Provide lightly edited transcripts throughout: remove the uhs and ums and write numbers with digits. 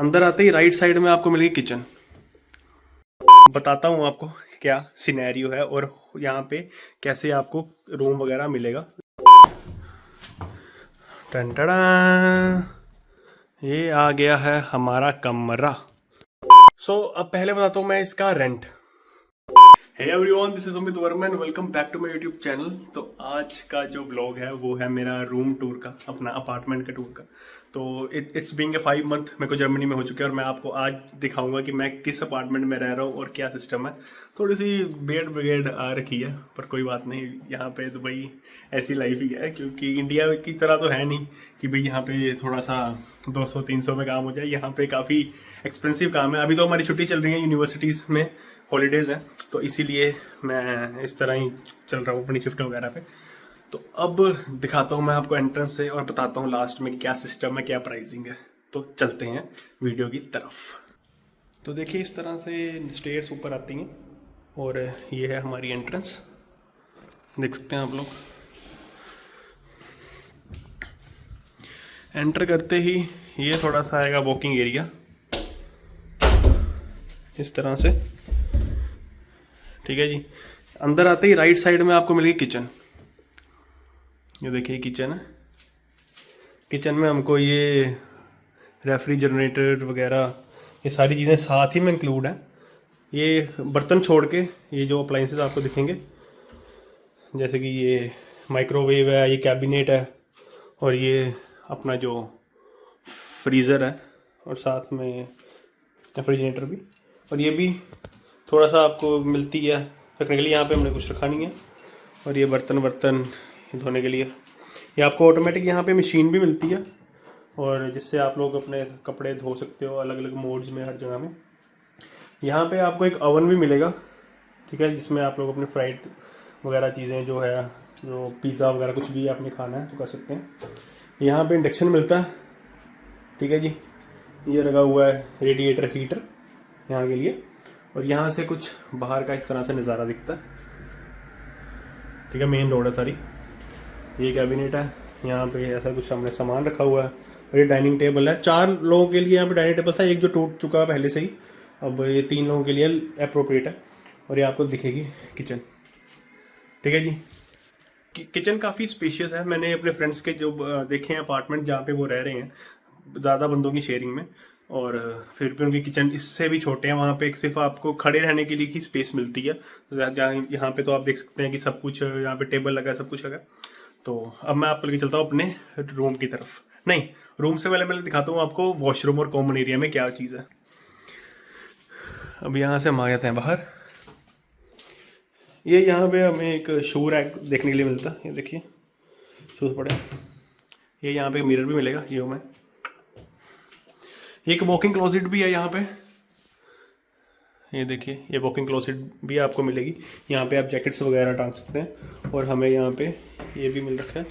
अंदर आते ही right side में आपको मिलेगी किचन। बताता हूँ आपको क्या सिनेरियो है और यहाँ पे कैसे आपको रूम वगैरह मिलेगा। टंटड़ा, ये आ गया है हमारा कमरा। अब पहले बताता हूँ मैं इसका rent. Hey everyone, this is Amit Verma and welcome back to my YouTube channel. तो आज का जो ब्लॉग है वो है मेरा रूम टूर का, अपना अपार्टमेंट का टूर का। तो इट्स बीइंग ए 5 मंथ मेरे को जर्मनी में हो चुके हैं और मैं आपको आज दिखाऊंगा कि मैं किस अपार्टमेंट में रह रहा हूँ और क्या सिस्टम है। थोड़ी सी बेड ब्रिगेड आ रखी है पर कोई बात नहीं, यहाँ पे दुबई ऐसी लाइफ ही है, क्योंकि इंडिया की तरह तो है नहीं कि भाई यहाँ पे थोड़ा सा 200-300 में काम हो जाए। यहाँ पे काफ़ी एक्सपेंसिव काम है। अभी तो हमारी छुट्टी चल रही है यूनिवर्सिटीज़ में, हॉलीडेज़ हैं, तो इसीलिए मैं इस तरह ही चल रहा हूँ अपनी शिफ्ट वगैरह पे। तो अब दिखाता हूँ मैं आपको एंट्रेंस से और बताता हूँ लास्ट में क्या सिस्टम है, क्या प्राइसिंग है। तो चलते हैं वीडियो की तरफ। तो देखिए इस तरह से स्टेयर्स ऊपर आती हैं और ये है हमारी एंट्रेंस, देख सकते हैं आप लोग। एंटर करते ही ये थोड़ा सा आएगा वॉकिंग एरिया इस तरह से, ठीक है जी। अंदर आते ही राइट साइड में आपको मिलेगी किचन। ये देखिए किचन है। किचन में हमको ये रेफ्रिजरेटर वगैरह ये सारी चीज़ें साथ ही में इंक्लूड हैं। ये बर्तन छोड़ के ये जो अप्लाइंसेस आपको दिखेंगे, जैसे कि ये माइक्रोवेव है, ये कैबिनेट है और ये अपना जो फ्रीज़र है और साथ में रेफ्रिजरेटर भी, और ये भी थोड़ा सा आपको मिलती है रखने के लिए। यहाँ पे हमने कुछ रखा नहीं है। और ये बर्तन धोने के लिए ये आपको ऑटोमेटिक यहाँ पे मशीन भी मिलती है, और जिससे आप लोग अपने कपड़े धो सकते हो अलग अलग मोड्स में, हर जगह में। यहाँ पे आपको एक ओवन भी मिलेगा, ठीक है, जिसमें आप लोग अपने फ्राइड वगैरह चीज़ें जो है, जो पिज़्ज़ा वगैरह कुछ भी आपने खाना है तो कर सकते हैं। यहाँ पे इंडक्शन मिलता है, ठीक है जी। ये लगा हुआ है रेडिएटर हीटर यहाँ के लिए, और यहाँ से कुछ बाहर का इस तरह से नज़ारा दिखता है, ठीक है। मेन रोड है सारी। ये कैबिनेट है, यहाँ पे ऐसा कुछ हमने सामान रखा हुआ है, और ये डाइनिंग टेबल है। 4 लोगों के लिए यहाँ पे डाइनिंग टेबल था, एक जो टूट चुका है पहले से ही, अब ये 3 लोगों के लिए अप्रोप्रिएट है। और ये आपको दिखेगी किचन, ठीक है जी। किचन काफ़ी स्पेशियस है। मैंने अपने फ्रेंड्स के जो देखे हैं अपार्टमेंट जहाँ पे वो रह रहे हैं ज़्यादा बंदों की शेयरिंग में, और फिर भी उनकी किचन इससे भी छोटे हैं। वहाँ पे सिर्फ आपको खड़े रहने के लिए ही स्पेस मिलती है। जहाँ यहाँ पे तो आप देख सकते हैं कि सब कुछ यहाँ पे टेबल लगा है, सब कुछ लगा। तो अब मैं आपको लेके चलता हूँ अपने रूम की तरफ। नहीं, रूम से पहले दिखाता हूँ आपको वॉशरूम और कॉमन एरिया में क्या चीज़ है। अब यहाँ से हम आ जाते हैं बाहर। ये यहाँ पे हमें एक शू रैक देखने के लिए मिलता है, ये देखिए शूज़ पड़े। ये यहाँ पे मिरर भी मिलेगा, ये मैं एक वॉकिंग क्लोजेट भी है यहाँ पे, ये देखिए ये वॉकिंग क्लोजेट भी आपको मिलेगी। यहाँ पे आप जैकेट्स वगैरह टांग सकते हैं। और हमें यहाँ पे ये भी मिल रखा है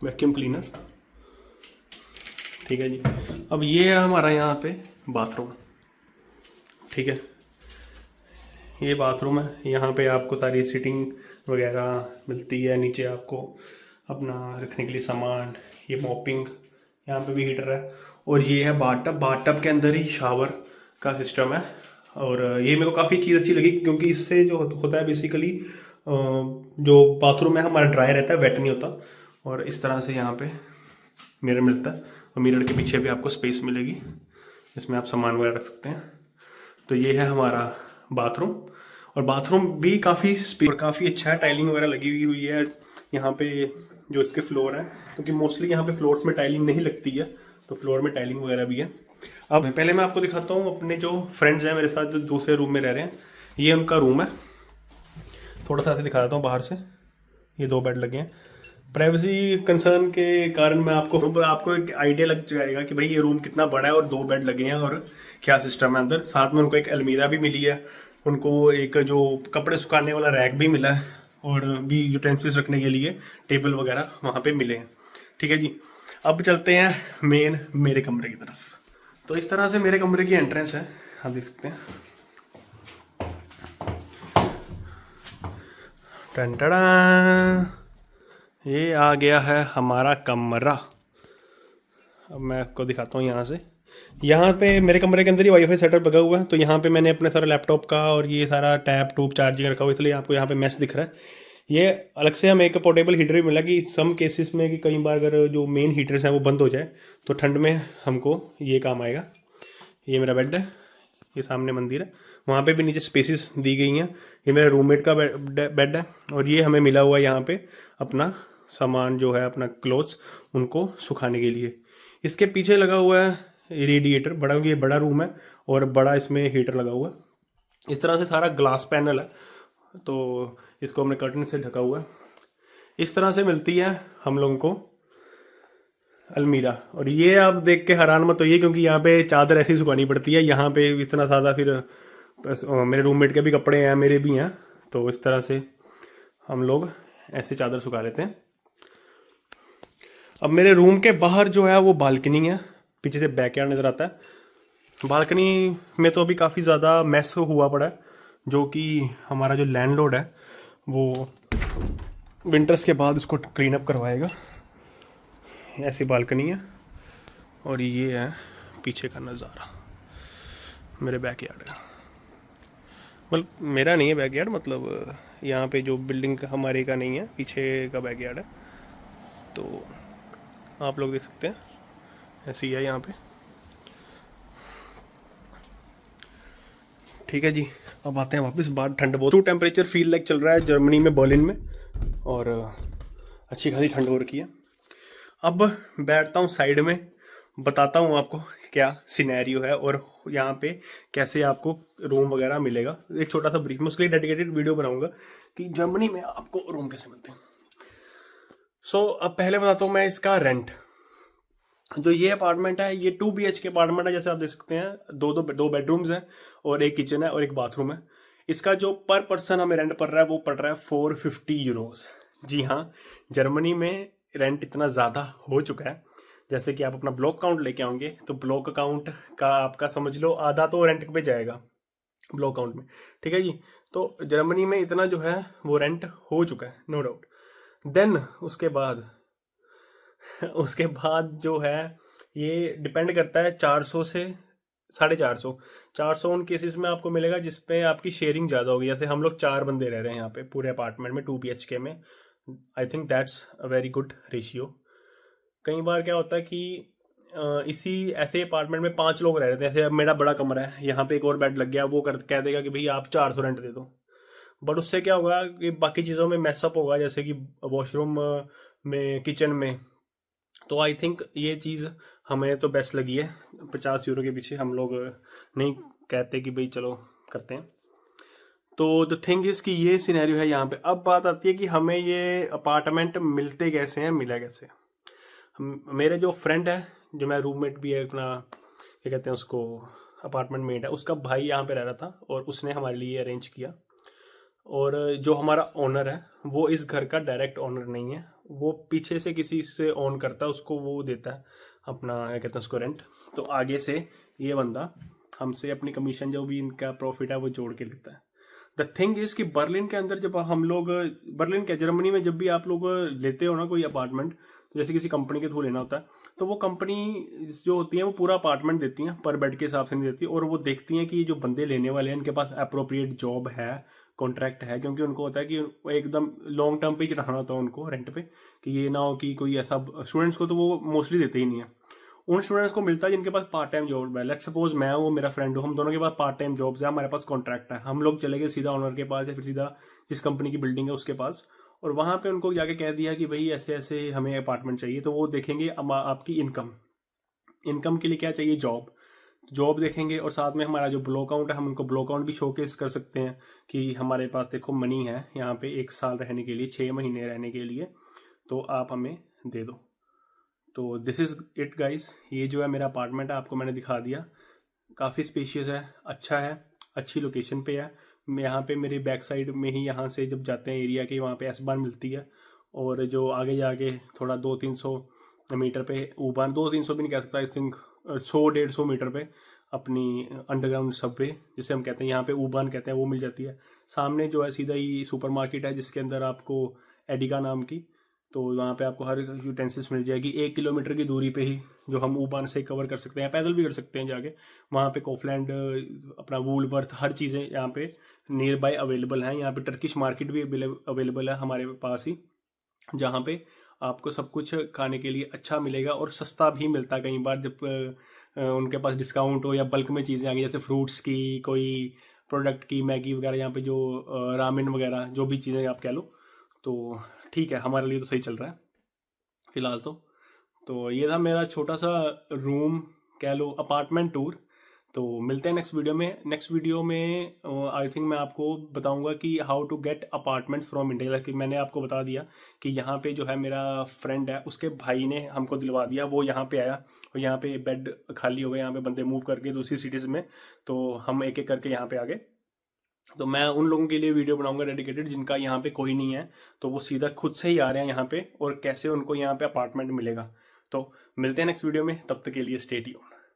वैक्यूम क्लीनर, ठीक है जी। अब ये है हमारा यहाँ पे बाथरूम, ठीक है। ये बाथरूम है, यहाँ पे आपको सारी सीटिंग वगैरह मिलती है। नीचे आपको अपना रखने के लिए सामान, ये मॉपिंग, यहाँ पे भी हीटर है। और ये है बाथटब। बाथटब के अंदर ही शावर का सिस्टम है। और ये मेरे को काफ़ी चीज़ अच्छी लगी, क्योंकि इससे जो होता है बेसिकली जो बाथरूम है हमारा ड्राई रहता है, वेट नहीं होता। और इस तरह से यहाँ पे मिरर मिलता है, और मिरर के पीछे भी आपको स्पेस मिलेगी जिसमें आप सामान वगैरह रख सकते हैं। तो ये है हमारा बाथरूम, और बाथरूम भी काफ़ी स्पेस और काफ़ी अच्छा है। टाइलिंग वगैरह लगी हुई है यहाँ पे जो इसके फ्लोर है, क्योंकि मोस्टली यहाँ पे फ्लोर्स में टाइलिंग नहीं लगती है, तो फ्लोर में टाइलिंग वगैरह भी है। अब पहले मैं आपको दिखाता हूँ अपने जो फ्रेंड्स हैं मेरे साथ जो दूसरे रूम में रह रहे हैं, ये उनका रूम है। थोड़ा सा दिखा देता हूँ बाहर से। ये 2 बेड लगे हैं। प्राइवेसी कंसर्न के कारण मैं आपको एक आइडिया लग जाएगा कि भाई ये रूम कितना बड़ा है और 2 बेड लगे हैं और क्या सिस्टम है अंदर। साथ में उनको एक अलमीरा भी मिली है, उनको एक जो कपड़े सुखाने वाला रैक भी मिला है, और भी यूटेंसिल्स रखने के लिए टेबल वगैरह वहाँ पे मिले हैं, ठीक है जी। अब चलते हैं मेन मेरे कमरे की तरफ। तो इस तरह से मेरे कमरे की एंट्रेंस है, आप देख सकते हैं। टंटड़ा, ये आ गया है हमारा कमरा। अब मैं आपको दिखाता हूँ यहाँ से। यहाँ पे मेरे कमरे के अंदर ही वाईफाई सेटअप लगा हुआ है, तो यहाँ पे मैंने अपने सारा लैपटॉप का और ये सारा टैब टूब चार्जिंग रखा हुआ है, इसलिए आपको यहाँ पे मैस दिख रहा है। ये अलग से हमें एक पोर्टेबल हीटर भी मिला कि सम केसेस में कि कई बार अगर जो मेन हीटर्स हैं वो बंद हो जाए तो ठंड में हमको ये काम आएगा। ये मेरा बेड है, ये सामने मंदिर है, वहाँ पे भी नीचे स्पेसिस दी गई हैं। ये मेरे रूममेट का बेड है, और ये हमें मिला हुआ है यहाँ पे अपना सामान जो है, अपना क्लोथ्स उनको सुखाने के लिए। इसके पीछे लगा हुआ है रेडिएटर, ये बड़ा रूम है और बड़ा इसमें हीटर लगा हुआ है। इस तरह से सारा ग्लास पैनल है, तो इसको हमने कर्टन से ढका हुआ है। इस तरह से मिलती है हम लोगों को अलमीरा। और ये आप देख के हैरान मत होइए, क्योंकि यहाँ पे चादर ऐसी सुखानी पड़ती है। यहाँ पे इतना ज़्यादा फिर मेरे रूममेट के भी कपड़े हैं, मेरे भी हैं, तो इस तरह से हम लोग ऐसे चादर सुखा लेते हैं। अब मेरे रूम के बाहर जो है वो बालकनी है, पीछे से बैकयार्ड नज़र आता है। बालकनी में तो अभी काफ़ी ज़्यादा मैस हुआ पड़ा है, जो कि हमारा जो लैंडलॉर्ड है वो विंटर्स के बाद उसको क्लीन अप करवाएगा। ऐसी बालकनी है, और ये है पीछे का नज़ारा, मेरे बैकयार्ड है। मतलब मेरा नहीं है बैकयार्ड, मतलब यहाँ पे जो बिल्डिंग का हमारे का नहीं है, पीछे का बैकयार्ड है, तो आप लोग देख सकते हैं ऐसे ही है यहाँ पे। ठीक है जी, अब आते हैं वापस बाहर। ठंड बहुत टेम्परेचर फील लाइक चल रहा है जर्मनी में, बर्लिन में, और अच्छी खासी ठंड हो रखी है। अब बैठता हूँ साइड में, बताता हूँ आपको क्या सिनेरियो है और यहाँ पे कैसे आपको रूम वगैरह मिलेगा। एक छोटा सा ब्रीफ में उसके लिए डेडिकेटेड वीडियो बनाऊंगा कि जर्मनी में आपको रूम कैसे मिलते हैं। सो अब पहले बताता हूँ मैं इसका रेंट। जो ये अपार्टमेंट है ये 2 BHK अपार्टमेंट है, जैसे आप देख सकते हैं। दो बेडरूम्स हैं और एक किचन है और एक बाथरूम है। इसका जो पर पर्सन हमें रेंट पड़ रहा है वो पड़ रहा है 450 यूरोज। जी हाँ, जर्मनी में रेंट इतना ज़्यादा हो चुका है, जैसे कि आप अपना ब्लॉक काउंट लेके आओगे तो ब्लॉक अकाउंट का आपका समझ लो आधा तो रेंट पे जाएगा ब्लॉक काउंट में। ठीक है जी, तो जर्मनी में इतना जो है वो रेंट हो चुका है, नो डाउट। देन उसके बाद जो है ये डिपेंड करता है 400 से 450। 400 उन केसेस में आपको मिलेगा जिसपे आपकी शेयरिंग ज़्यादा होगी। जैसे हम लोग 4 बंदे रह रहे हैं यहाँ पे पूरे अपार्टमेंट में 2 BHK में। I think that's a very good ratio. कई बार क्या होता है कि इसी ऐसे अपार्टमेंट में 5 लोग रह रहे थे। जैसे अब मेरा बड़ा कमरा है, यहाँ पे एक और बेड लग गया, वो कह देगा कि भाई आप 400 रेंट दे दो। बट उससे क्या होगा कि बाकी चीज़ों में मैसअप होगा, जैसे कि वॉशरूम में, किचन में। तो आई थिंक ये चीज़ हमें तो बेस्ट लगी है। 50 यूरो के पीछे हम लोग नहीं कहते कि भाई चलो करते हैं। तो द थिंग इज़ कि ये सिनेरियो है यहाँ पे। अब बात आती है कि हमें ये अपार्टमेंट मिलते कैसे हैं, मिला कैसे। मेरे जो फ्रेंड है, जो मेरा रूममेट भी है, अपना क्या कहते हैं उसको, अपार्टमेंट मेट है, उसका भाई यहाँ पे रह रहा था और उसने हमारे लिए अरेंज किया। और जो हमारा ओनर है वो इस घर का डायरेक्ट ओनर नहीं है, वो पीछे से किसी से ओन करता है, उसको वो देता है अपना क्या कहते हैं उसको रेंट। तो आगे से ये बंदा हमसे अपनी कमीशन जो भी इनका प्रॉफिट है वो जोड़ के लेता है। द थिंग इज़ कि बर्लिन के अंदर जब हम लोग, बर्लिन के जर्मनी में जब भी आप लोग लेते हो ना कोई अपार्टमेंट, तो जैसे किसी कंपनी के थ्रू लेना होता है, तो वो कंपनी जो होती है वो पूरा अपार्टमेंट देती हैं, पर बेड के हिसाब से नहीं देती। और वो देखती हैं कि जो बंदे लेने वाले हैं इनके पास अप्रोप्रिएट जॉब है, कॉन्ट्रैक्ट है, क्योंकि उनको होता है कि वो एकदम लॉन्ग टर्म पे ही चढ़ाना होता है उनको रेंट पे, कि ये ना हो कि कोई ऐसा, स्टूडेंट्स को तो वो मोस्टली देते ही नहीं है। उन स्टूडेंट्स को मिलता है जिनके पास पार्ट टाइम जॉब है। लेट्स सपोज मैं हूँ, मेरा फ्रेंड हो, हम दोनों के पास पार्ट टाइम जॉब्स है, हमारे पास कॉन्ट्रैक्ट है, हम लोग चले गए सीधा ओनर के पास या फिर सीधा जिस कंपनी की बिल्डिंग है उसके पास, और वहाँ पे उनको जाके कह दिया कि भाई ऐसे ऐसे हमें अपार्टमेंट चाहिए। तो वो देखेंगे आपकी इनकम के लिए क्या चाहिए, जॉब देखेंगे, और साथ में हमारा जो ब्लॉक आउट है हम उनको ब्लॉक आउट भी शोकेस कर सकते हैं कि हमारे पास देखो मनी है यहाँ पे 1 साल रहने के लिए, 6 महीने रहने के लिए, तो आप हमें दे दो। तो दिस इज़ इट गाइस। ये जो है मेरा अपार्टमेंट है, आपको मैंने दिखा दिया। काफ़ी स्पेशियस है, अच्छा है, अच्छी लोकेशन पे है। यहाँ पे मेरी बैक साइड में ही, यहाँ से जब जाते हैं एरिया के, वहाँ पे एस बार मिलती है। और जो आगे जाके थोड़ा 200-300 मीटर पे ऊपर, 200-300 भी नहीं कह सकता, आई थिंक 100-150 मीटर पे अपनी अंडरग्राउंड सबवे जिसे हम कहते हैं, यहाँ पे ऊबान कहते हैं, वो मिल जाती है। सामने जो है सीधा ही सुपरमार्केट है जिसके अंदर आपको एडिका नाम की तो वहाँ पे आपको हर यूटेंसिल्स मिल जाएगी। 1 किलोमीटर की दूरी पे ही जो हम ऊबान से कवर कर सकते हैं, पैदल भी कर सकते हैं जाके। वहाँ पे कॉफलैंड, अपना वूलवर्थ, हर चीज़ें यहाँ पे नियर बाय अवेलेबल हैं। यहाँ पे टर्किश मार्केट भी अवेलेबल है हमारे पास ही, जहाँ पे आपको सब कुछ खाने के लिए अच्छा मिलेगा और सस्ता भी मिलता है। कई बार जब उनके पास डिस्काउंट हो या बल्क में चीज़ें आ गई, जैसे फ्रूट्स की, कोई प्रोडक्ट की, मैगी वगैरह, यहाँ पे जो रामेन वगैरह जो भी चीज़ें आप कह लो, तो ठीक है, हमारे लिए तो सही चल रहा है फिलहाल तो ये था मेरा छोटा सा रूम, कह लो अपार्टमेंट टूर। तो मिलते हैं नेक्स्ट वीडियो में। नेक्स्ट वीडियो में आई थिंक मैं आपको बताऊंगा कि how to get apartment from India. कि मैंने आपको बता दिया कि यहाँ पे जो है मेरा फ्रेंड है, उसके भाई ने हमको दिलवा दिया, वो यहाँ पे आया और यहाँ पे बेड खाली हो गए, यहाँ पे बंदे मूव करके दूसरी सिटीज़ में, तो हम एक एक करके यहाँ पे आ गए। तो मैं उन लोगों के लिए वीडियो बनाऊंगा डेडिकेटेड जिनका यहाँ पे कोई नहीं है, तो वो सीधा खुद से ही आ रहे हैं यहाँ पे, और कैसे उनको यहाँ पे अपार्टमेंट मिलेगा। तो मिलते हैं नेक्स्ट वीडियो में, तब तक के लिए स्टे ट्यून्ड।